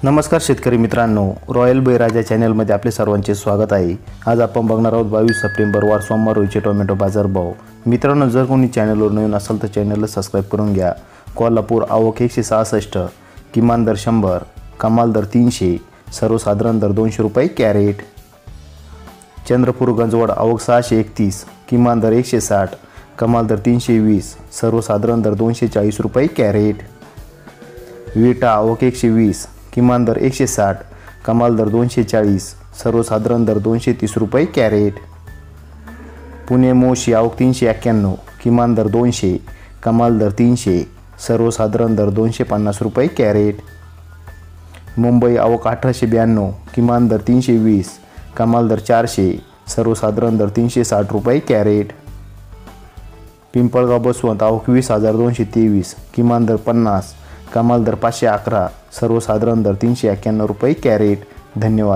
नमस्कार शेतकरी मित्रांनो, रॉयल बळीराजा चॅनलमध्ये आपले सर्वांचे स्वागत आहे। आज आपण बघणार आहोत 22 सप्टेंबर वार सोमवार रोजीचे टोमॅटो बाजारभाव। मित्रांनो, जर कोणी चॅनलवर नवीन असेल तर चॅनलला सबस्क्राइब करून घ्या। कोल्हापूर आवक 166, किमान दर 100, कमाल दर 300, सर्वसाधारण दर 200 रुपये कॅरेट। चंद्रपूर गंजवड आवक 631, किमान दर 160, कमाल दर 320, सर्वसाधारण दर 240 रुपये कॅरेट। विटा आवक 120, किमान दर 160, कमाल दर 240, सर्वसाधारण दर 230 रुपये कॅरेट। पुणे मोशी आवक 391, किमान दर 200, कमाल दर 300, सर्वसाधारण दर 250 रुपये कॅरेट। मुंबई आवक 1892, किमान दर 320, कमाल दर 400, सर्वसाधारण दर 360 रुपये कॅरेट। पिंपळगाव बसवंत आवक 20,223, किमान दर 50, कमाल दर 511, सर्वसाधारण दर 391 रुपये कॅरेट। धन्यवाद।